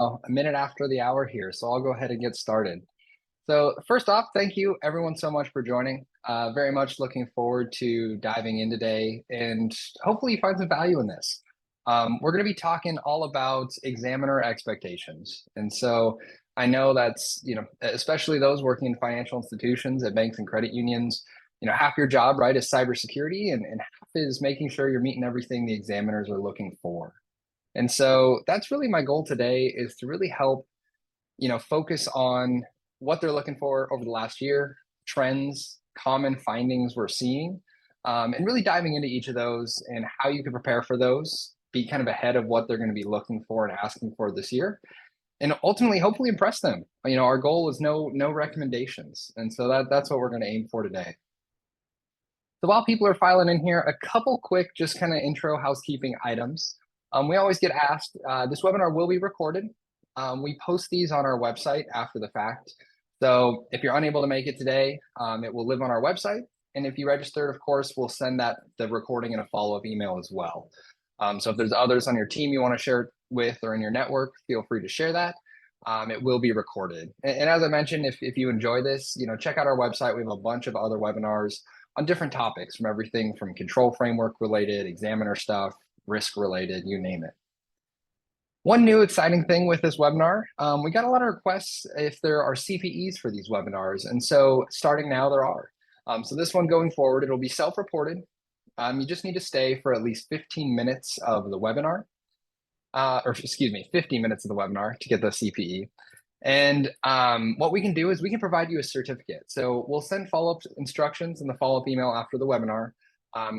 A minute after the hour here, so I'll go ahead and get started. So first off, thank you everyone so much for joining. Very much looking forward to diving in today, and hopefully you find some value in this. We're going to be talking all about examiner expectations. And so I know that's, especially those working in financial institutions at banks and credit unions, half your job, right, is cybersecurity, and half is making sure you're meeting everything the examiners are looking for. And so that's really my goal today, is to really help, focus on what they're looking for over the last year, trends, common findings we're seeing, and really diving into each of those and how you can prepare for those, be kind of ahead of what they're going to be looking for and asking for this year, and ultimately, hopefully impress them. Our goal is no recommendations. And so that's what we're going to aim for today. So while people are filing in here, a couple quick, just kind of intro housekeeping items. We always get asked, this webinar will be recorded. We post these on our website after the fact. So if you're unable to make it today, it will live on our website. And if you registered, of course, we'll send the recording in a follow-up email as well. So if there's others on your team you want to share it with or in your network, feel free to share that. It will be recorded. And as I mentioned, if you enjoy this, check out our website. We have a bunch of other webinars on different topics, from everything from control framework related, examiner stuff, risk related, you name it. One new exciting thing with this webinar, we got a lot of requests if there are CPEs for these webinars. And so starting now, there are. So this one going forward, it'll be self-reported. You just need to stay for at least 15 minutes of the webinar, or excuse me, 50 minutes of the webinar to get the CPE. And what we can do is we can provide you a certificate. So we'll send follow-up instructions in the follow-up email after the webinar,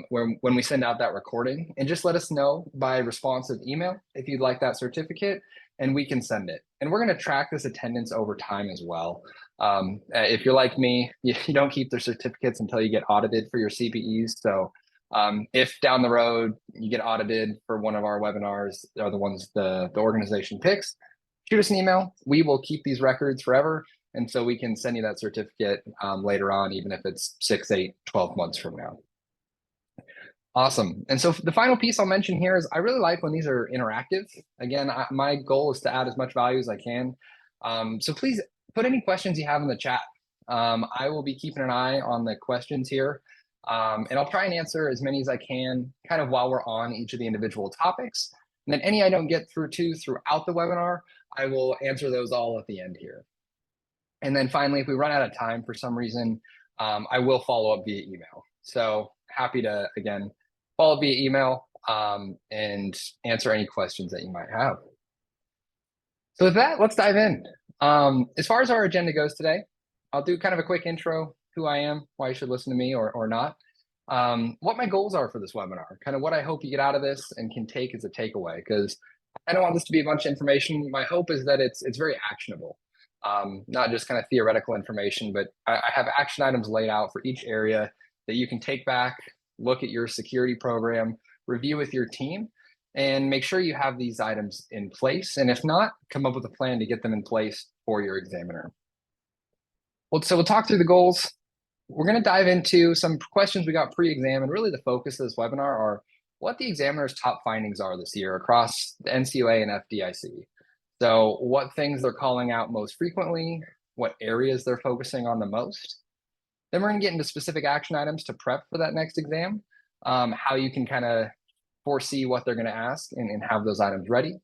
when we send out that recording, and just let us know by responsive email if you'd like that certificate, and we can send it. And we're going to track this attendance over time as well. If you're like me, you don't keep their certificates until you get audited for your CPEs. So if down the road you get audited for one of our webinars, are the ones the organization picks, shoot us an email. We will keep these records forever. And so we can send you that certificate later on, even if it's 6, 8, 12 months from now. Awesome. And so the final piece I'll mention here is I really like when these are interactive. Again, my goal is to add as much value as I can. So please put any questions you have in the chat. I will be keeping an eye on the questions here. And I'll try and answer as many as I can kind of while we're on each of the individual topics. And then any I don't get through to throughout the webinar, I will answer those all at the end here. And then finally, if we run out of time for some reason, I will follow up via email. So happy to, again, follow up via email and answer any questions that you might have. So with that, let's dive in. As far as our agenda goes today, I'll do kind of a quick intro, who I am, why you should listen to me or not, what my goals are for this webinar, kind of what I hope you get out of this and can take as a takeaway, because I don't want this to be a bunch of information. My hope is that it's very actionable, not just kind of theoretical information, but I have action items laid out for each area that you can take back, look at your security program, review with your team, and make sure you have these items in place. And if not, come up with a plan to get them in place for your examiner. Well, so we'll talk through the goals. We're going to dive into some questions we got pre-exam, and really the focus of this webinar are what the examiner's top findings are this year across the NCUA and FDIC. So what things they're calling out most frequently, what areas they're focusing on the most. Then we're going to get into specific action items to prep for that next exam, how you can kind of foresee what they're going to ask and have those items ready. And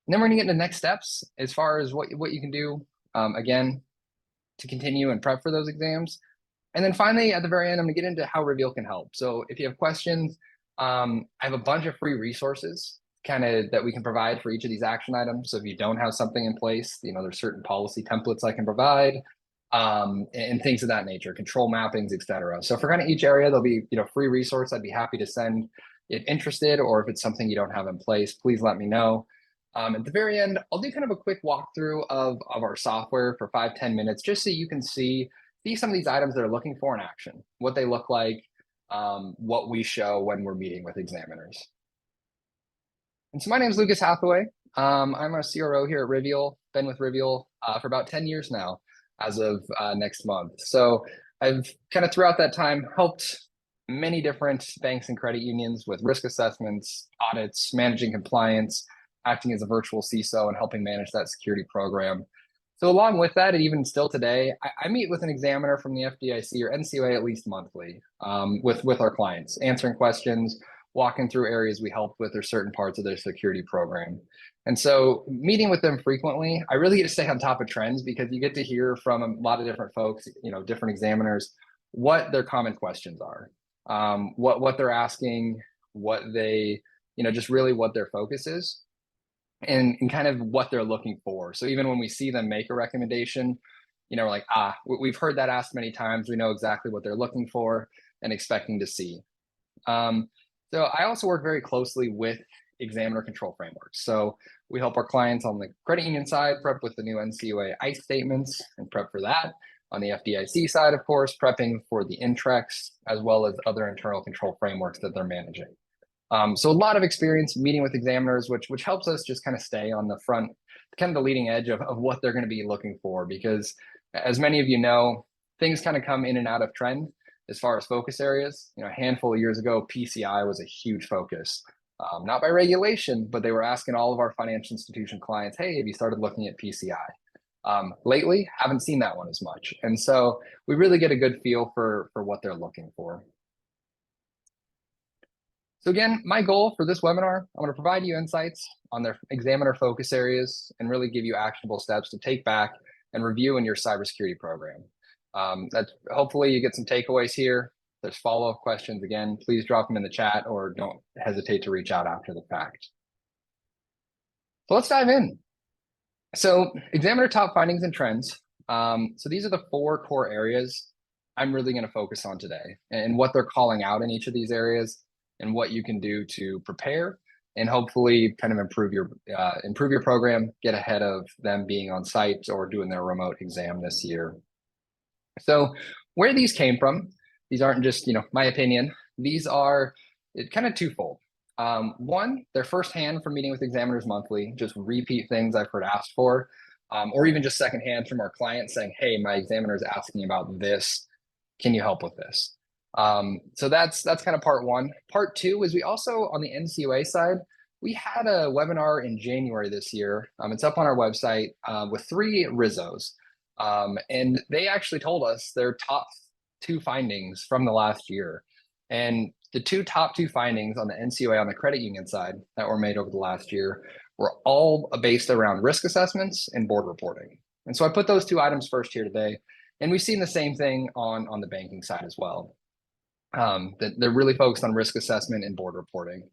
then we're going to get into next steps as far as what you can do, again, to continue and prep for those exams. And then finally, at the very end, I'm going to get into how Reveal can help. So if you have questions, I have a bunch of free resources kind of that we can provide for each of these action items. So if you don't have something in place, there's certain policy templates I can provide, and things of that nature, control mappings, etc. So for kind of each area, there'll be free resource I'd be happy to send if interested, or if it's something you don't have in place, please let me know. At the very end, I'll do kind of a quick walkthrough of our software for 5-10 minutes, just so you can see some of these items that are looking for in action, what they look like, what we show when we're meeting with examiners. And so my name is Lucas Hathaway. I'm a CRO here at Reveal, been with Reveal for about 10 years now, as of next month. So I've kind of throughout that time helped many different banks and credit unions with risk assessments, audits, managing compliance, acting as a virtual CISO and helping manage that security program. So along with that, and even still today, I meet with an examiner from the FDIC or NCOA at least monthly with our clients, answering questions, walking through areas we helped with or certain parts of their security program. And so meeting with them frequently, I really get to stay on top of trends because you get to hear from a lot of different folks, different examiners, what their common questions are, what they're asking, what they, just really what their focus is and kind of what they're looking for. So even when we see them make a recommendation, we're like, we've heard that asked many times. We know exactly what they're looking for and expecting to see. So I also work very closely with examiner control frameworks. So we help our clients on the credit union side prep with the new NCUA ICE statements and prep for that. On the FDIC side, of course, prepping for the INTREX, as well as other internal control frameworks that they're managing. So a lot of experience meeting with examiners, which helps us just kind of stay on the front, kind of the leading edge of what they're going to be looking for. Because as many of you know, things kind of come in and out of trend as far as focus areas. A handful of years ago, PCI was a huge focus, not by regulation, but they were asking all of our financial institution clients, hey, have you started looking at PCI? Lately, haven't seen that one as much. And so we really get a good feel for what they're looking for. So again, my goal for this webinar, I'm going to provide you insights on their examiner focus areas and really give you actionable steps to take back and review in your cybersecurity program. That's hopefully you get some takeaways here. If there's follow-up questions, again, please drop them in the chat or don't hesitate to reach out after the fact. So let's dive in. So examiner top findings and trends. So these are the 4 core areas I'm really going to focus on today and what they're calling out in each of these areas and what you can do to prepare and hopefully kind of improve your program, get ahead of them being on site or doing their remote exam this year. So where these came from, these aren't just my opinion. These are kind of twofold. One, they're firsthand from meeting with examiners monthly, just repeat things I've heard asked for, or even just secondhand from our clients saying, hey, my examiner is asking about this. Can you help with this? So that's kind of part one. Part two is we also, on the NCUA side, we had a webinar in January this year. It's up on our website with 3 RISOs. And they actually told us their top 2 findings from the last year. And the top two findings on the NCUA on the credit union side that were made over the last year were all based around risk assessments and board reporting. And so I put those 2 items first here today. And we've seen the same thing on the banking side as well. That they're really focused on risk assessment and board reporting.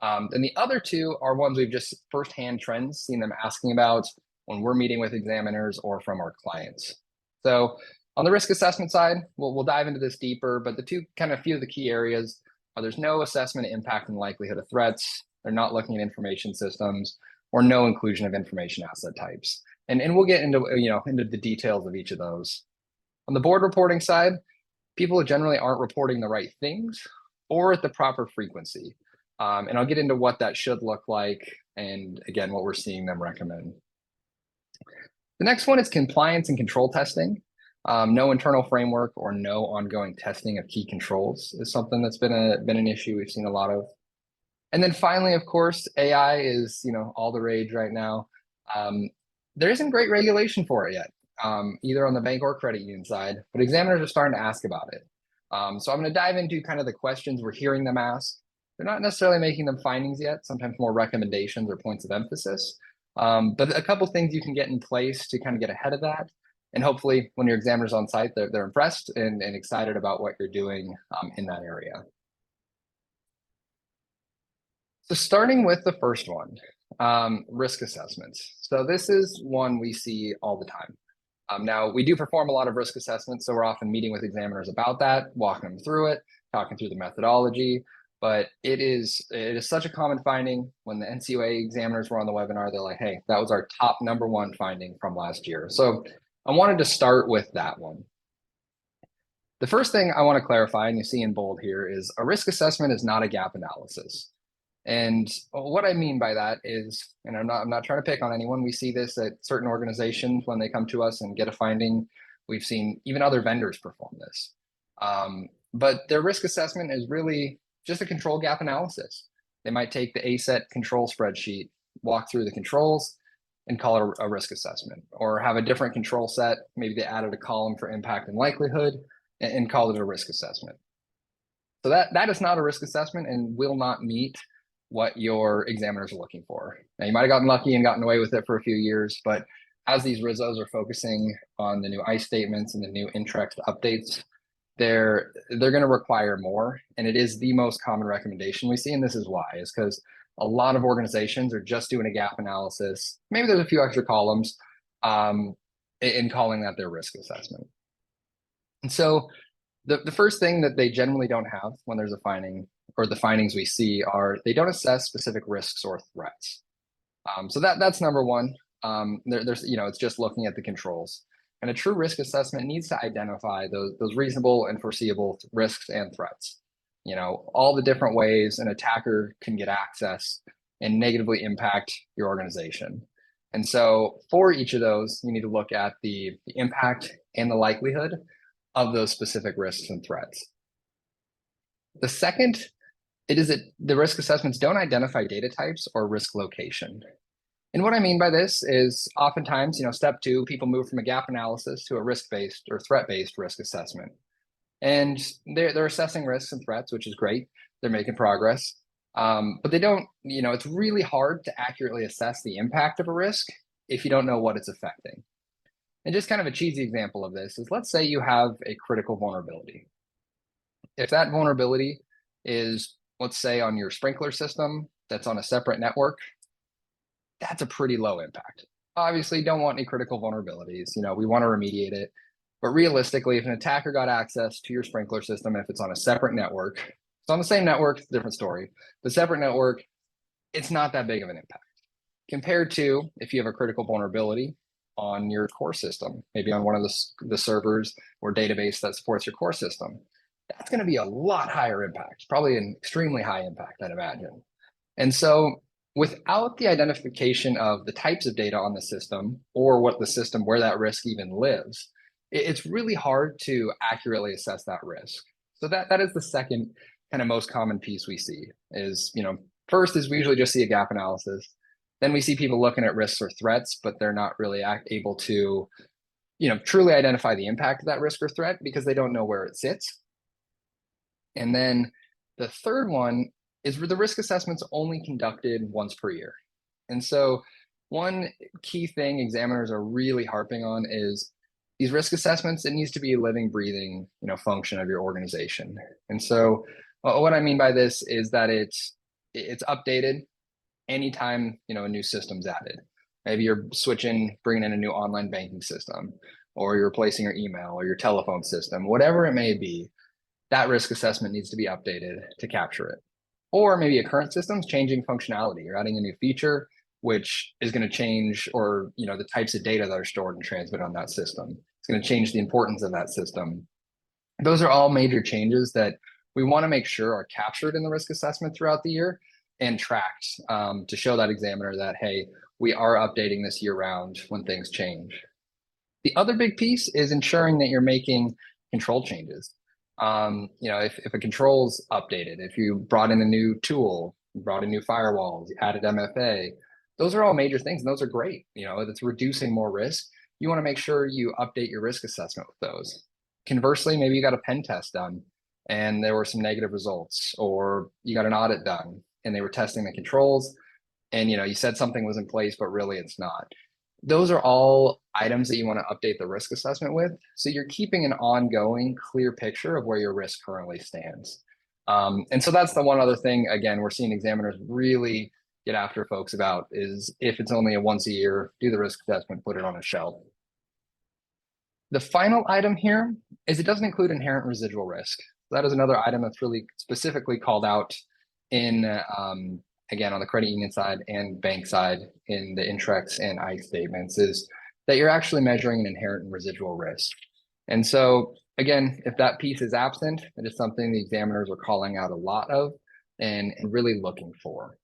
And the other 2 are ones we've just firsthand trends, seen them asking about when we're meeting with examiners or from our clients. So on the risk assessment side, we'll dive into this deeper, but the few of the key areas are there's no assessment impacting likelihood of threats, they're not looking at information systems, or no inclusion of information asset types. And we'll get into into the details of each of those. On the board reporting side, people generally aren't reporting the right things or at the proper frequency. And I'll get into what that should look like and again, what we're seeing them recommend. The next one is compliance and control testing. No internal framework or no ongoing testing of key controls is something that's been an issue we've seen a lot of. And then finally, of course, AI is all the rage right now. There isn't great regulation for it yet, either on the bank or credit union side, but examiners are starting to ask about it. So I'm going to dive into kind of the questions we're hearing them ask. They're not necessarily making them findings yet, sometimes more recommendations or points of emphasis. But a couple things you can get in place to kind of get ahead of that. And hopefully when your examiner's on site, they're impressed and excited about what you're doing in that area. So starting with the first one, risk assessments. So this is one we see all the time. Now, we do perform a lot of risk assessments, so we're often meeting with examiners about that, walking them through it, talking through the methodology. But it is such a common finding. When the NCUA examiners were on the webinar, they're like, hey, that was our top #1 finding from last year. So I wanted to start with that one. The first thing I want to clarify, and you see in bold here, is a risk assessment is not a gap analysis. And what I mean by that is, and I'm not trying to pick on anyone, we see this at certain organizations when they come to us and get a finding. We've seen even other vendors perform this. But their risk assessment is really just a control gap analysis. They might take the ASET control spreadsheet, walk through the controls and call it a risk assessment, or have a different control set. Maybe they added a column for impact and likelihood and call it a risk assessment. So that is not a risk assessment and will not meet what your examiners are looking for. Now, you might have gotten lucky and gotten away with it for a few years, but as these RISOs are focusing on the new ICE statements and the new INTREX updates, they're going to require more. And it is the most common recommendation we see. And this is why, is because a lot of organizations are just doing a gap analysis. Maybe there's a few extra columns in calling that their risk assessment. And so the first thing that they generally don't have when there's a finding, or the findings we see, are they don't assess specific risks or threats. So that's number one. There's it's just looking at the controls. And a true risk assessment needs to identify those reasonable and foreseeable risks and threats. All the different ways an attacker can get access and negatively impact your organization. And so for each of those, you need to look at the impact and the likelihood of those specific risks and threats. The second, the risk assessments don't identify data types or risk location. And what I mean by this is oftentimes, step two, people move from a gap analysis to a risk-based or threat-based risk assessment. And they're assessing risks and threats, which is great. They're making progress. But they don't, it's really hard to accurately assess the impact of a risk if you don't know what it's affecting. And just kind of a cheesy example of this is, let's say you have a critical vulnerability. If that vulnerability is, let's say, on your sprinkler system that's on a separate network, that's a pretty low impact. Obviously, don't want any critical vulnerabilities. We want to remediate it. But realistically, if an attacker got access to your sprinkler system, if it's on a separate network, it's on the same network, it's a different story. The separate network, it's not that big of an impact compared to if you have a critical vulnerability on your core system, maybe on one of the servers or database that supports your core system. That's going to be a lot higher impact, probably an extremely high impact, I'd imagine. And so without the identification of the types of data on the system or where that risk even lives, it's really hard to accurately assess that risk. So that is the second kind of most common piece we see is, first is we usually just see a gap analysis. Then we see people looking at risks or threats, but they're not really able to, truly identify the impact of that risk or threat because they don't know where it sits. And then the third one is the risk assessment's only conducted once per year. And so one key thing examiners are really harping on is these risk assessments, it needs to be a living, breathing, function of your organization. And so what I mean by this is that it's updated anytime, a new system's added. Maybe you're bringing in a new online banking system, or you're replacing your email or your telephone system, whatever it may be, that risk assessment needs to be updated to capture it. Or maybe a current system's changing functionality. You're adding a new feature, which is going to change, or the types of data that are stored and transmitted on that system. It's going to change the importance of that system. Those are all major changes that we want to make sure are captured in the risk assessment throughout the year and tracked to show that examiner that, hey, we are updating this year round when things change. The other big piece is ensuring that you're making control changes. If a control's updated, if you brought in a new tool, you brought in new firewalls, you added MFA, those are all major things, and those are great. That's reducing more risk. You want to make sure you update your risk assessment with those. Conversely, maybe you got a pen test done and there were some negative results, or you got an audit done and they were testing the controls and you said something was in place, but really it's not. Those are all items that you want to update the risk assessment with. So you're keeping an ongoing clear picture of where your risk currently stands. And so that's the one other thing, again, we're seeing examiners really get after folks about is if it's only a once a year, do the risk assessment, put it on a shelf. The final item here is it doesn't include inherent residual risk. That is another item that's really specifically called out in, again, on the credit union side and bank side in the INTREX and ICE statements, is that you're actually measuring an inherent residual risk. And so, again, if that piece is absent, it is something the examiners are calling out a lot of and really looking for.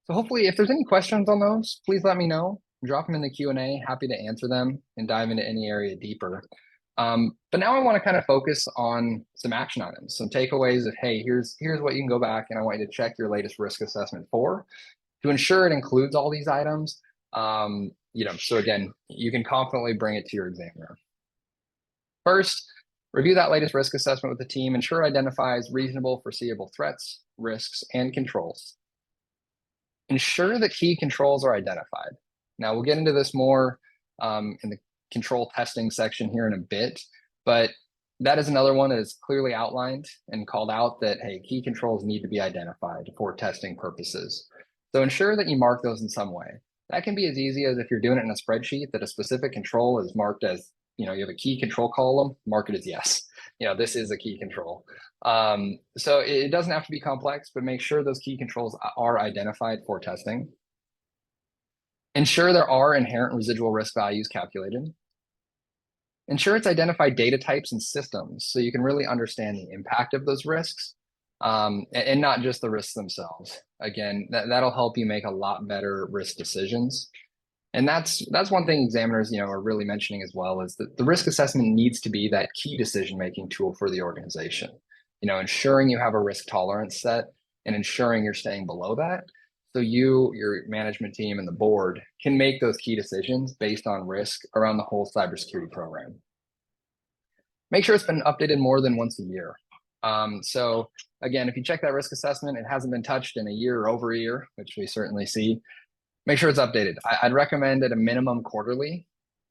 So hopefully, if there's any questions on those, please let me know. Drop them in the Q&A, happy to answer them and dive into any area deeper. But now I want to kind of focus on some action items, some takeaways of, hey, here's what you can go back and I want you to check your latest risk assessment for. To ensure it includes all these items, so again, you can confidently bring it to your examiner. First, review that latest risk assessment with the team. Ensure it identifies reasonable, foreseeable threats, risks, and controls. Ensure that key controls are identified. Now, we'll get into this more in the control testing section here in a bit, but that is another one that is clearly outlined and called out that, hey, key controls need to be identified for testing purposes. So ensure that you mark those in some way. That can be as easy as if you're doing it in a spreadsheet, that a specific control is marked as, you have a key control column, mark it as yes. This is a key control. So it doesn't have to be complex, but make sure those key controls are identified for testing. Ensure there are inherent residual risk values calculated. Ensure it's identified data types and systems so you can really understand the impact of those risks, and not just the risks themselves. Again, that'll help you make a lot better risk decisions. And that's one thing examiners, are really mentioning as well, is that the risk assessment needs to be that key decision-making tool for the organization. Ensuring you have a risk tolerance set and ensuring you're staying below that. So you, your management team, and the board can make those key decisions based on risk around the whole cybersecurity program. Make sure it's been updated more than once a year. So again, if you check that risk assessment, it hasn't been touched in a year or over a year, which we certainly see. Make sure it's updated. I'd recommend at a minimum quarterly,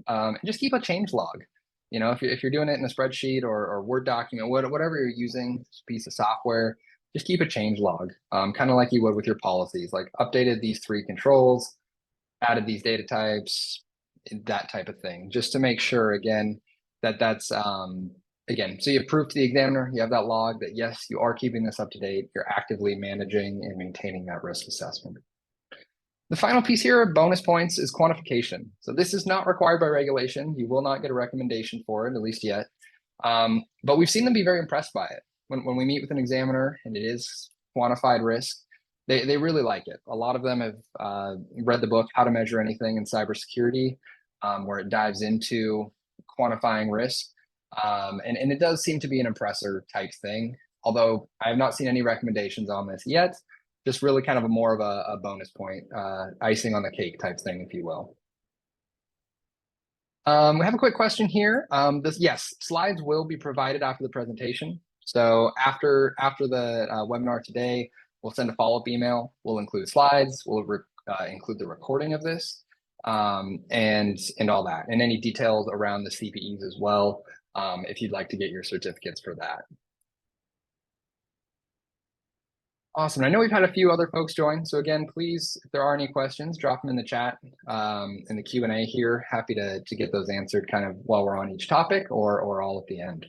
and just keep a change log. If you're doing it in a spreadsheet or Word document, whatever you're using, piece of software, just keep a change log, kind of like you would with your policies, like updated these 3 controls, added these data types, that type of thing, just to make sure, again, that's, again, so you prove to the examiner, you have that log that, yes, you are keeping this up to date, you're actively managing and maintaining that risk assessment. The final piece here, bonus points, is quantification. So this is not required by regulation. You will not get a recommendation for it, at least yet. But we've seen them be very impressed by it. When we meet with an examiner and it is quantified risk, they really like it. A lot of them have read the book, How to Measure Anything in Cybersecurity, where it dives into quantifying risk. And it does seem to be an impressor type thing, although I have not seen any recommendations on this yet. Just really kind of more of a bonus point, icing on the cake type thing, if you will. We have a quick question here. Yes, slides will be provided after the presentation. So after the webinar today, we'll send a follow-up email. We'll include slides. We'll include the recording of this, and all that, and any details around the CPEs as well, if you'd like to get your certificates for that. Awesome. I know we've had a few other folks join. So again, please, if there are any questions, drop them in the chat, in the Q&A here. Happy to get those answered kind of while we're on each topic or all at the end.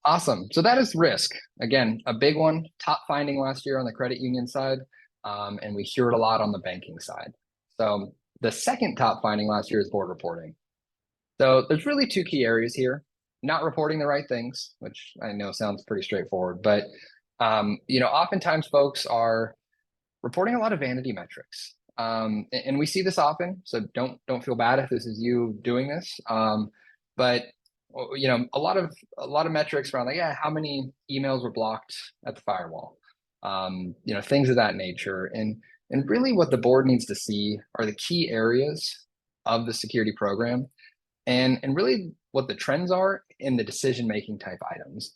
Awesome. So that is risk. Again, a big one, top finding last year on the credit union side, and we hear it a lot on the banking side. So the second top finding last year is board reporting. So there's really 2 key areas here. Not reporting the right things, which I know sounds pretty straightforward, but oftentimes folks are reporting a lot of vanity metrics, and we see this often. So don't feel bad if this is you doing this, but a lot of metrics around like, yeah, how many emails were blocked at the firewall, things of that nature, and really what the board needs to see are the key areas of the security program, and really what the trends are in the decision-making type items.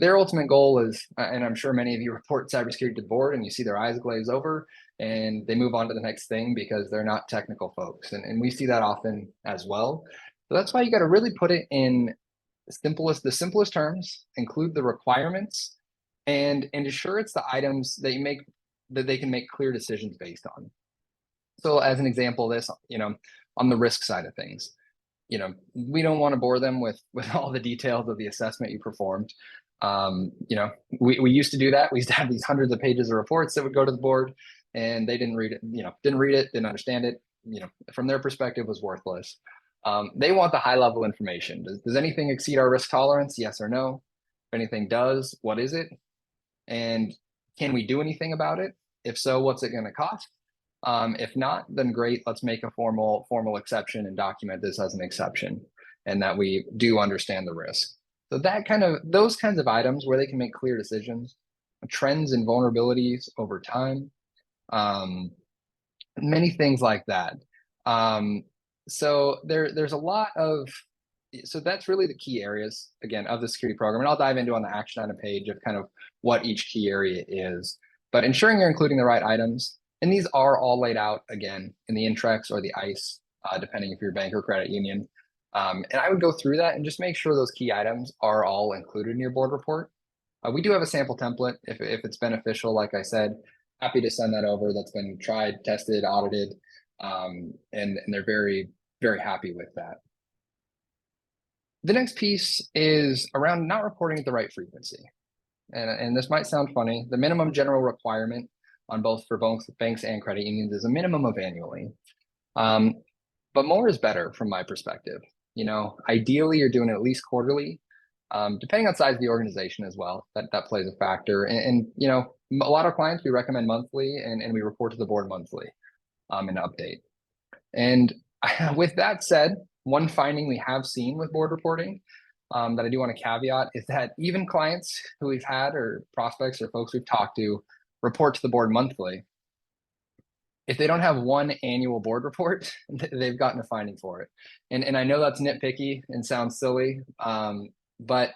Their ultimate goal is, and I'm sure many of you report cybersecurity to the board and you see their eyes glaze over and they move on to the next thing because they're not technical folks. And we see that often as well. So that's why you got to really put it in the simplest terms, include the requirements, and ensure it's the items that they can make clear decisions based on. So as an example of this, on the risk side of things, we don't want to bore them with all the details of the assessment you performed. We used to do that. We used to have these hundreds of pages of reports that would go to the board and they didn't read it, didn't understand it, from their perspective was worthless. They want the high level information. Does anything exceed our risk tolerance? Yes or no? If anything does, what is it? And can we do anything about it? If so, what's it going to cost? If not, then great, let's make a formal exception and document this as an exception and that we do understand the risk. So those kinds of items where they can make clear decisions, trends and vulnerabilities over time, many things like that. So there's a lot of, so that's really the key areas, again, of the security program. And I'll dive into on the action item page of kind of what each key area is. But ensuring you're including the right items, and these are all laid out, again, in the Intrex or the ICE, depending if you're a bank or credit union. And I would go through that and just make sure those key items are all included in your board report. We do have a sample template if it's beneficial, like I said. Happy to send that over. That's been tried, tested, audited, and they're very, very happy with that. The next piece is around not reporting at the right frequency. And this might sound funny. The minimum general requirement on both banks and credit unions is a minimum of annually. But more is better from my perspective. Ideally, you're doing it at least quarterly, depending on size of the organization as well. That plays a factor. And a lot of clients, we recommend monthly, and we report to the board monthly and update. And with that said, one finding we have seen with board reporting that I do want to caveat is that even clients who we've had, or prospects or folks we've talked to, report to the board monthly. If they don't have one annual board report, they've gotten a finding for it. And I know that's nitpicky and sounds silly, but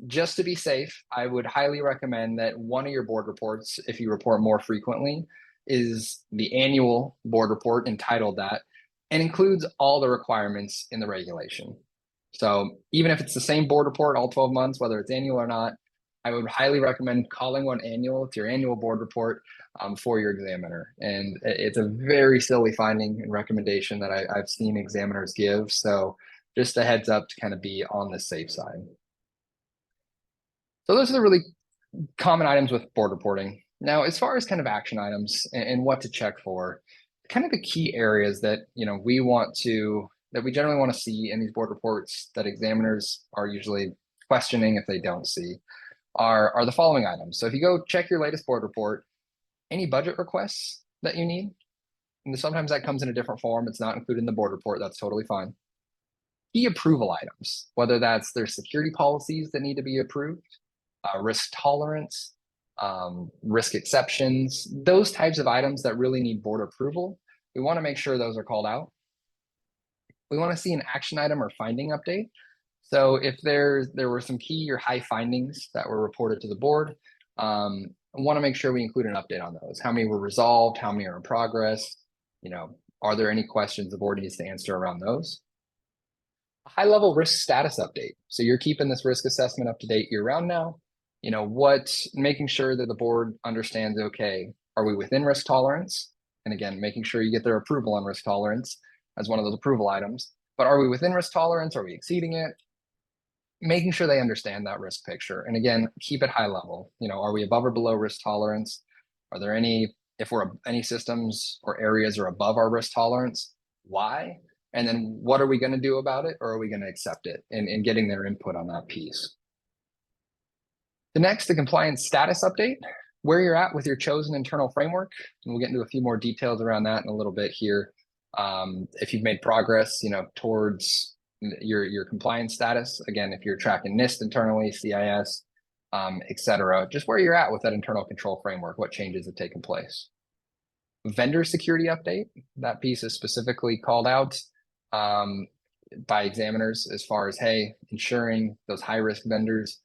just to be safe, I would highly recommend that one of your board reports, if you report more frequently, is the annual board report entitled that, and includes all the requirements in the regulation. So even if it's the same board report all 12 months, whether it's annual or not, I would highly recommend calling one annual. It's your annual board report for your examiner. And it's a very silly finding and recommendation that I've seen examiners give. So just a heads up to kind of be on the safe side. So those are the really common items with board reporting. Now, as far as kind of action items and what to check for, kind of the key areas that we generally want to see in these board reports that examiners are usually questioning if they don't see are the following items. So if you go check your latest board report, any budget requests that you need, and sometimes that comes in a different form, it's not included in the board report, that's totally fine. Key approval items, whether that's their security policies that need to be approved, risk tolerance, risk exceptions, those types of items that really need board approval. We want to make sure those are called out. We want to see an action item or finding update. So if there were some key or high findings that were reported to the board, I want to make sure we include an update on those. How many were resolved? How many are in progress? Are there any questions the board needs to answer around those? A high-level risk status update. So you're keeping this risk assessment up to date year-round now. Making sure that the board understands, okay, are we within risk tolerance? And again, making sure you get their approval on risk tolerance as one of those approval items. But are we within risk tolerance? Are we exceeding it? Making sure they understand that risk picture. And again, keep it high level. Are we above or below risk tolerance? Are there any systems or areas are above our risk tolerance? Why? And then what are we going to do about it? Or are we going to accept it? And getting their input on that piece. The next, the compliance status update, where you're at with your chosen internal framework. And we'll get into a few more details around that in a little bit here. If you've made progress, towards your compliance status, again, if you're tracking NIST internally, CIS, et cetera, just where you're at with that internal control framework, what changes have taken place. Vendor security update, that piece is specifically called out by examiners as far as, hey, ensuring those high-risk vendors,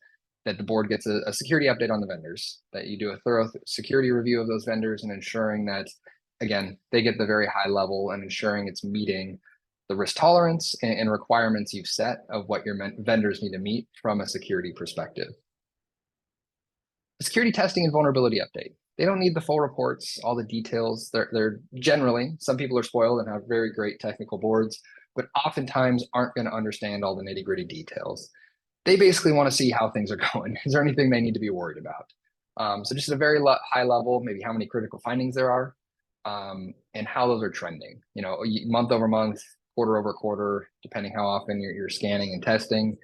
that the board gets a security update on the vendors, that you do a thorough security review of those vendors and ensuring that, again, they get the very high level and ensuring it's meeting the risk tolerance and requirements you've set of what your vendors need to meet from a security perspective. Security testing and vulnerability update. They don't need the full reports, all the details. They're generally, some people are spoiled and have very great technical boards, but oftentimes aren't going to understand all the nitty-gritty details. They basically want to see how things are going. Is there anything they need to be worried about? So just at a very high level, maybe how many critical findings there are, and how those are trending, month over month, quarter over quarter, depending how often you're scanning and testing.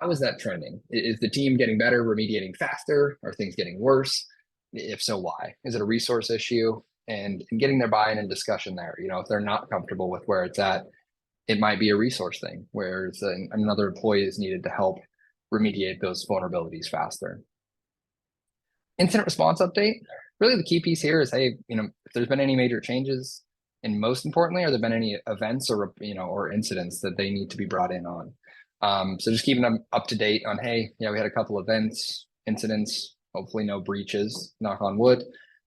How is that trending? Is the team getting better, remediating faster? Are things getting worse? If so, why? Is it a resource issue? And getting their buy-in and discussion there. If they're not comfortable with where it's at, it might be a resource thing where another employee is needed to help remediate those vulnerabilities faster. Incident response update. Really the key piece here is, hey, if there's been any major changes, and most importantly, are there been any events or or incidents that they need to be brought in on? So just keeping them up to date on, hey, we had a couple events, incidents, hopefully no breaches, knock on wood,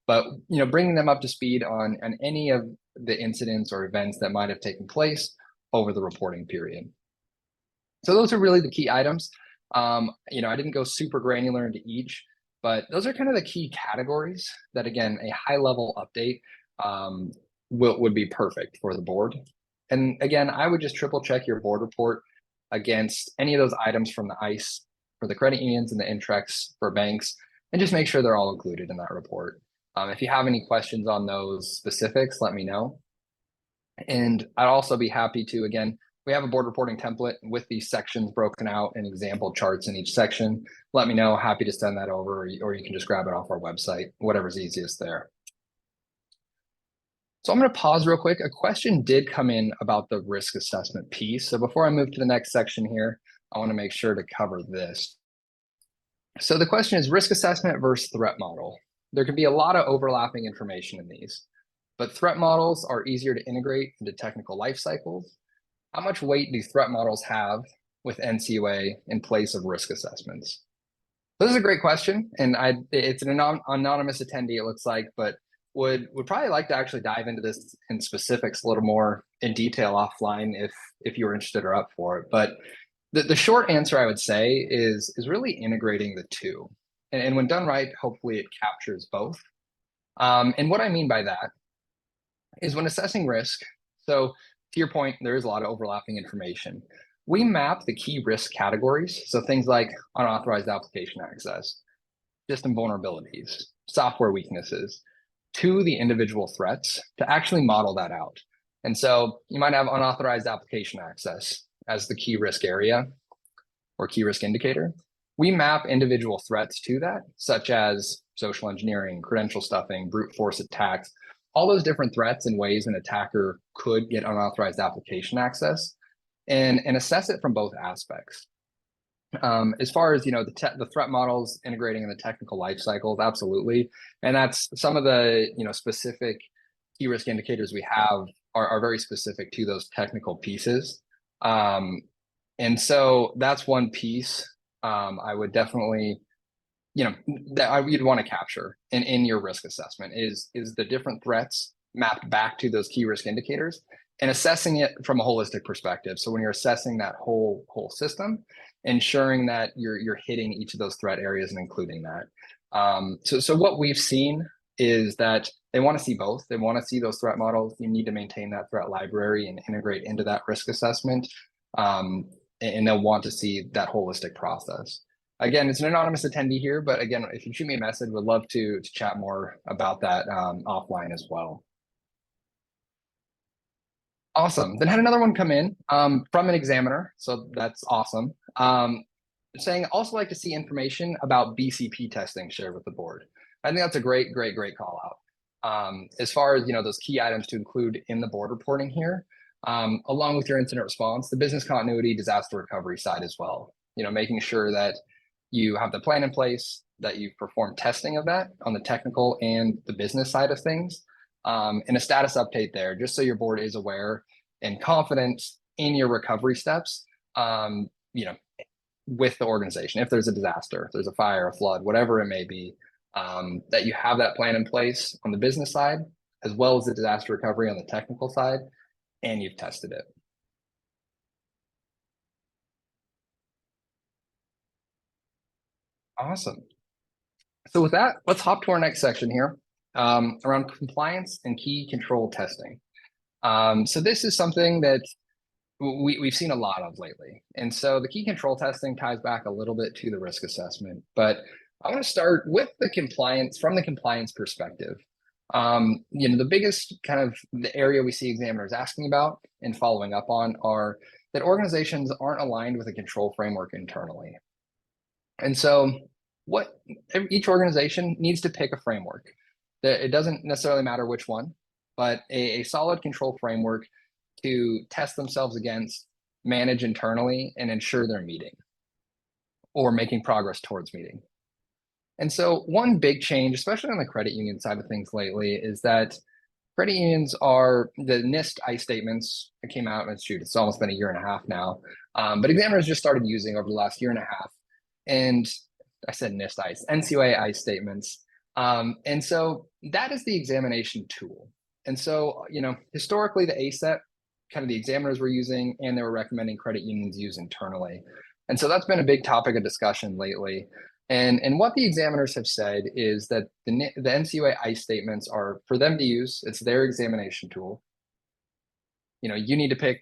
but bringing them up to speed on any of the incidents or events that might have taken place over the reporting period. So those are really the key items. I didn't go super granular into each, but those are kind of the key categories that, again, a high level update would be perfect for the board. And again, I would just triple check your board report against any of those items from the ICE for the credit unions and the Intrex for banks, and just make sure they're all included in that report. If you have any questions on those specifics, let me know. And I'd also be happy to, again, we have a board reporting template with these sections broken out and example charts in each section. Let me know, happy to send that over, or you can just grab it off our website, whatever's easiest there. So I'm going to pause real quick. A question did come in about the risk assessment piece. So before I move to the next section here, I want to make sure to cover this. So the question is risk assessment versus threat model. There can be a lot of overlapping information in these, but threat models are easier to integrate into technical life cycles. How much weight do threat models have with NCUA in place of risk assessments? This is a great question, and it's an anonymous attendee, it looks like, but would probably like to actually dive into this in specifics a little more in detail offline if you were interested or up for it. But the short answer I would say is really integrating the two. And when done right, hopefully it captures both. And what I mean by that is when assessing risk, so to your point, there is a lot of overlapping information. We map the key risk categories, so things like unauthorized application access, system vulnerabilities, software weaknesses, to the individual threats to actually model that out. And so you might have unauthorized application access as the key risk area or key risk indicator. We map individual threats to that, such as social engineering, credential stuffing, brute force attacks, all those different threats and ways an attacker could get unauthorized application access, and assess it from both aspects. As far as the threat models integrating in the technical life cycles, absolutely, and that's some of the specific key risk indicators we have are very specific to those technical pieces, and so that's one piece I would definitely that you'd want to capture in your risk assessment is the different threats mapped back to those key risk indicators and assessing it from a holistic perspective. So when you're assessing that whole system, ensuring that you're hitting each of those threat areas and including that. So what we've seen is that they want to see both. They want to see those threat models. You need to maintain that threat library and integrate into that risk assessment. And they'll want to see that holistic process. Again, it's an anonymous attendee here, but again, if you shoot me a message, would love to chat more about that offline as well. Awesome. Then had another one come in from an examiner, so that's awesome. Saying also like to see information about BCP testing shared with the board. I think that's a great call out. As far as those key items to include in the board reporting here, along with your incident response, the business continuity, disaster recovery side as well. Making sure that you have the plan in place, that you perform testing of that on the technical and the business side of things, and a status update there, just so your board is aware and confident in your recovery steps, with the organization. If there's a disaster, if there's a fire, a flood, whatever it may be, that you have that plan in place on the business side, as well as the disaster recovery on the technical side, and you've tested it. Awesome. So with that, let's hop to our next section here around compliance and key control testing. So this is something that we've seen a lot of lately. And so the key control testing ties back a little bit to the risk assessment, but I want to start with the compliance from the compliance perspective. The biggest kind of the area we see examiners asking about and following up on are that organizations aren't aligned with a control framework internally. And so what each organization needs to pick a framework. It doesn't necessarily matter which one, but a solid control framework to test themselves against, manage internally, and ensure they're meeting or making progress towards meeting. And so one big change, especially on the credit union side of things lately, is that credit unions are the NIST I statements that came out, and shoot, it's almost been a year and a half now. But examiners just started using over the last year and a half. And I said NIST ICE, NCUA ICE statements. And so that is the examination tool. And so, historically the ASET, kind of the examiners were using, and they were recommending credit unions use internally. And so that's been a big topic of discussion lately. And what the examiners have said is that the NCUA ICE statements are for them to use. It's their examination tool. You need to pick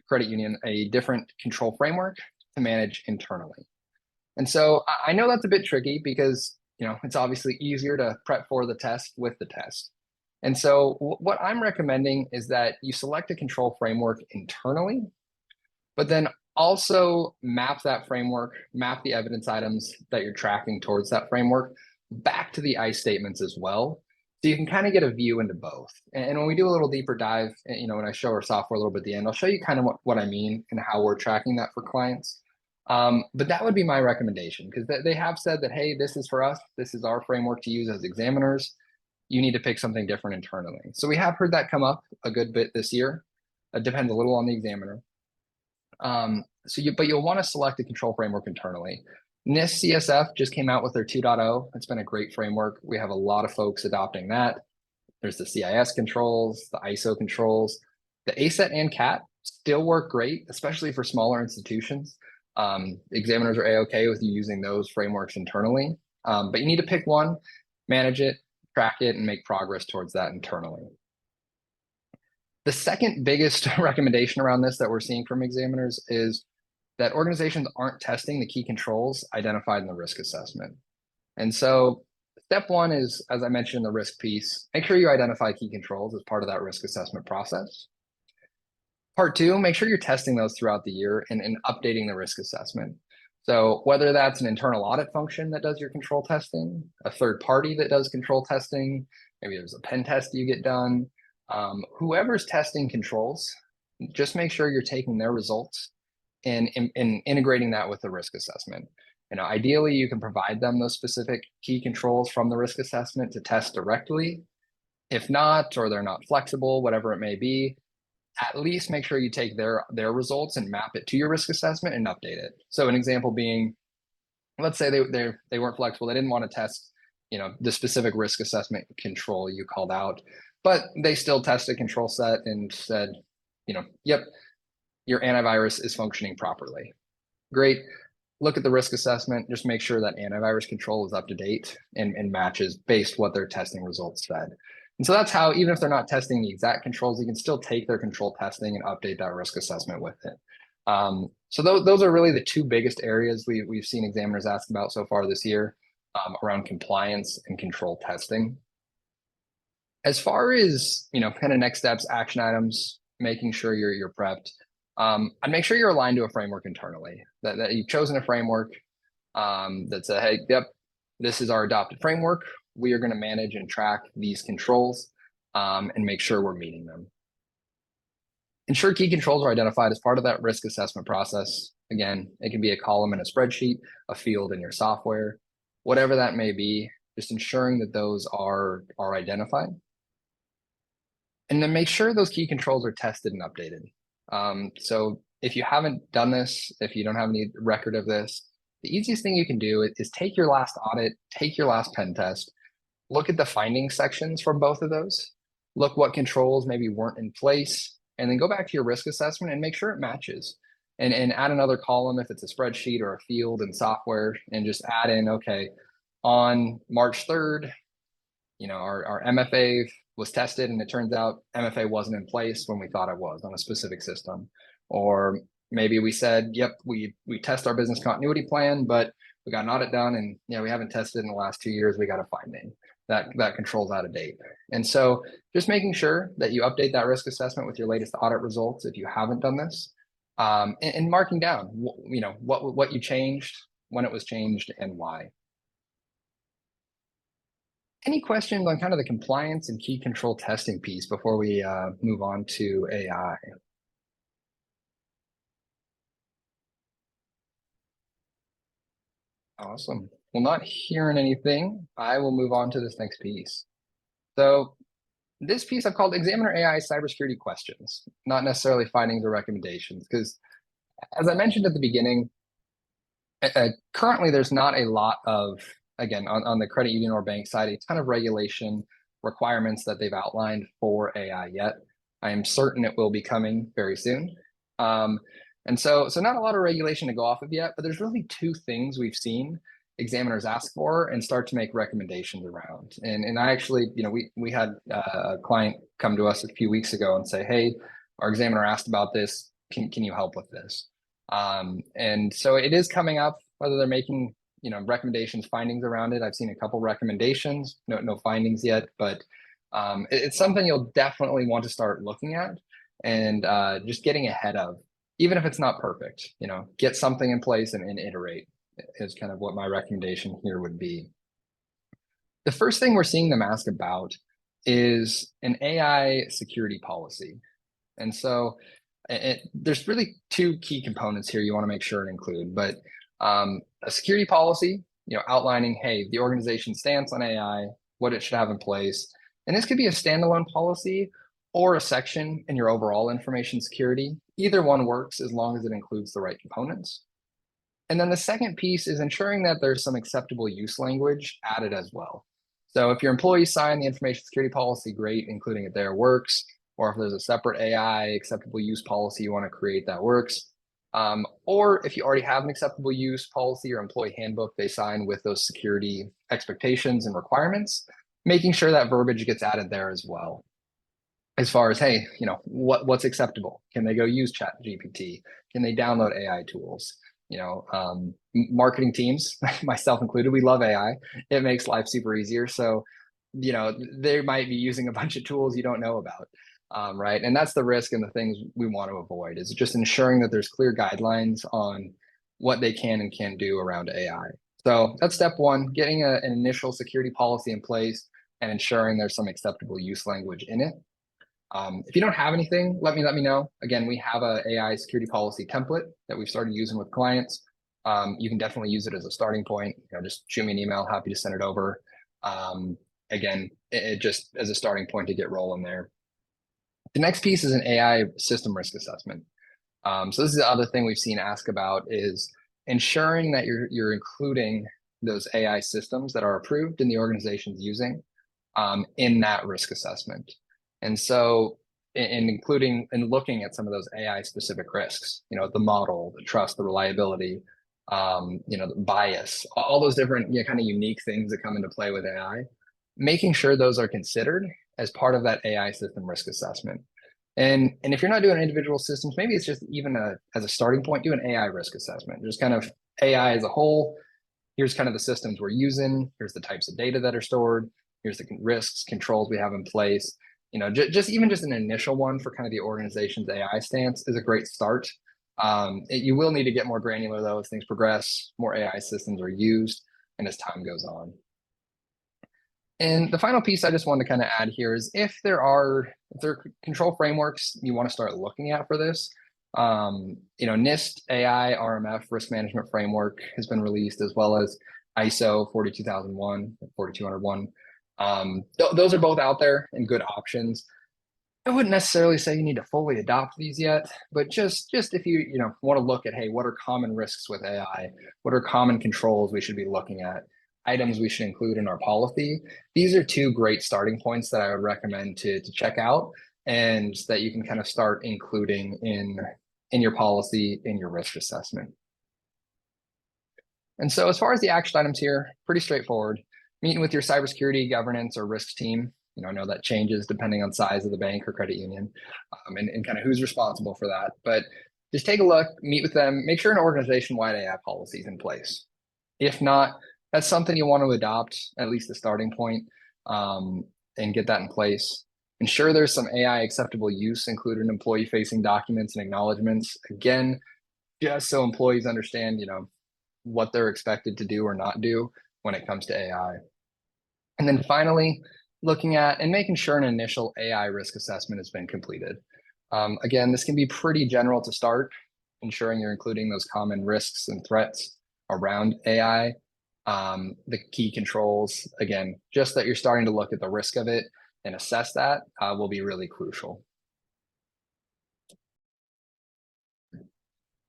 credit union a different control framework to manage internally. And so I know that's a bit tricky because, it's obviously easier to prep for the test with the test. And so what I'm recommending is that you select a control framework internally, but then also map that framework, map the evidence items that you're tracking towards that framework back to the ICE statements as well. So you can kind of get a view into both. And when we do a little deeper dive, when I show our software a little bit at the end, I'll show you kind of what I mean and how we're tracking that for clients. But that would be my recommendation, because they have said that, hey, this is for us. This is our framework to use as examiners. You need to pick something different internally. So we have heard that come up a good bit this year. It depends a little on the examiner. But you'll want to select a control framework internally. NIST CSF just came out with their 2.0. It's been a great framework. We have a lot of folks adopting that. There's the CIS controls, the ISO controls. The ASET and CAT still work great, especially for smaller institutions. Examiners are A-okay with you using those frameworks internally. But you need to pick one, manage it, track it, and make progress towards that internally. The second biggest recommendation around this that we're seeing from examiners is that organizations aren't testing the key controls identified in the risk assessment. And so step one is, as I mentioned, the risk piece. Make sure you identify key controls as part of that risk assessment process. Part two, make sure you're testing those throughout the year and updating the risk assessment. So whether that's an internal audit function that does your control testing, a third party that does control testing, maybe there's a pen test you get done, whoever's testing controls, just make sure you're taking their results and integrating that with the risk assessment. Ideally, you can provide them those specific key controls from the risk assessment to test directly. If not, or they're not flexible, whatever it may be, at least make sure you take their results and map it to your risk assessment and update it. So an example being, let's say they weren't flexible. They didn't want to test, the specific risk assessment control you called out, but they still tested control set and said, yep, your antivirus is functioning properly. Great. Look at the risk assessment. Just make sure that antivirus control is up to date and matches based what their testing results said. And so that's how, even if they're not testing the exact controls, you can still take their control testing and update that risk assessment with it. So those are really the two biggest areas we've seen examiners ask about so far this year, around compliance and control testing. As far as, kind of next steps, action items, making sure you're prepped, I'd make sure you're aligned to a framework internally, that you've chosen a framework that says, hey, yep, this is our adopted framework. We are going to manage and track these controls and make sure we're meeting them. Ensure key controls are identified as part of that risk assessment process. Again, it can be a column in a spreadsheet, a field in your software, whatever that may be, just ensuring that those are identified. And then make sure those key controls are tested and updated. So if you haven't done this, if you don't have any record of this, the easiest thing you can do is take your last audit, take your last pen test, look at the findings sections for both of those, look what controls maybe weren't in place, and then go back to your risk assessment and make sure it matches. And add another column if it's a spreadsheet or a field in software, and just add in, okay, on March 3rd, our MFA was tested and it turns out MFA wasn't in place when we thought it was on a specific system. Or maybe we said, yep, we test our business continuity plan, but we got an audit done and we haven't tested in the last 2 years. We got a finding that control's out of date. And so just making sure that you update that risk assessment with your latest audit results if you haven't done this, and marking down, what you changed, when it was changed, and why. Any questions on kind of the compliance and key control testing piece before we move on to AI? Awesome. Well, not hearing anything, I will move on to this next piece. So this piece I've called Examiner AI Cybersecurity Questions, not necessarily findings or recommendations, because as I mentioned at the beginning, currently there's not a lot of, again, on the credit union or bank side, a ton of regulation requirements that they've outlined for AI yet. I am certain it will be coming very soon. And so not a lot of regulation to go off of yet, but there's really two things we've seen examiners ask for and start to make recommendations around. And I actually, we had a client come to us a few weeks ago and say, hey, our examiner asked about this. Can you help with this? And so it is coming up, whether they're making, recommendations, findings around it. I've seen a couple recommendations, no findings yet, but it's something you'll definitely want to start looking at and just getting ahead of, even if it's not perfect, get something in place and iterate is kind of what my recommendation here would be. The first thing we're seeing them ask about is an AI security policy. And so there's really two key components here you want to make sure to include, but a security policy, outlining, hey, the organization's stance on AI, what it should have in place. And this could be a standalone policy or a section in your overall information security. Either one works as long as it includes the right components. And then the second piece is ensuring that there's some acceptable use language added as well. So if your employees sign the information security policy, great, including it there works. Or if there's a separate AI acceptable use policy you want to create, that works. Or if you already have an acceptable use policy or employee handbook they sign with those security expectations and requirements, making sure that verbiage gets added there as well. As far as, hey, what's acceptable? Can they go use ChatGPT? Can they download AI tools? Marketing teams, myself included, we love AI. It makes life super easier. So, they might be using a bunch of tools you don't know about. Right. And that's the risk and the things we want to avoid is just ensuring that there's clear guidelines on what they can and can't do around AI. So that's step one, getting an initial security policy in place and ensuring there's some acceptable use language in it. If you don't have anything, let me know. Again, we have a AI security policy template that we've started using with clients. You can definitely use it as a starting point. Just shoot me an email, happy to send it over. Again, it just as a starting point to get rolling there. The next piece is an AI system risk assessment. So this is the other thing we've seen ask about is ensuring that you're including those AI systems that are approved and the organization's using in that risk assessment. And so in including and looking at some of those AI specific risks, the model, the trust, the reliability, the bias, all those different kind of unique things that come into play with AI, making sure those are considered as part of that AI system risk assessment. And if you're not doing individual systems, maybe it's just even as a starting point, do an AI risk assessment. Just kind of AI as a whole. Here's kind of the systems we're using. Here's the types of data that are stored. Here's the risks, controls we have in place. Just an initial one for kind of the organization's AI stance is a great start. You will need to get more granular though as things progress, more AI systems are used, and as time goes on. And the final piece I just want to kind of add here is if there are control frameworks you want to start looking at for this, NIST AI RMF risk management framework has been released, as well as ISO 42001, 42001. Those are both out there and good options. I wouldn't necessarily say you need to fully adopt these yet, but just if you want to look at, hey, what are common risks with AI? What are common controls we should be looking at? Items we should include in our policy. These are two great starting points that I would recommend to check out and that you can kind of start including in your policy, in your risk assessment. And so as far as the action items here, pretty straightforward. Meeting with your cybersecurity governance or risks team. I know that changes depending on size of the bank or credit union and kind of who's responsible for that. But just take a look, meet with them, make sure an organization-wide AI policy is in place. If not, that's something you want to adopt, at least the starting point, and get that in place. Ensure there's some AI acceptable use included in employee-facing documents and acknowledgements. Again, just so employees understand, what they're expected to do or not do when it comes to AI. And then finally, looking at and making sure an initial AI risk assessment has been completed. Again, this can be pretty general to start, ensuring you're including those common risks and threats around AI. the key controls, again, just that you're starting to look at the risk of it and assess that will be really crucial.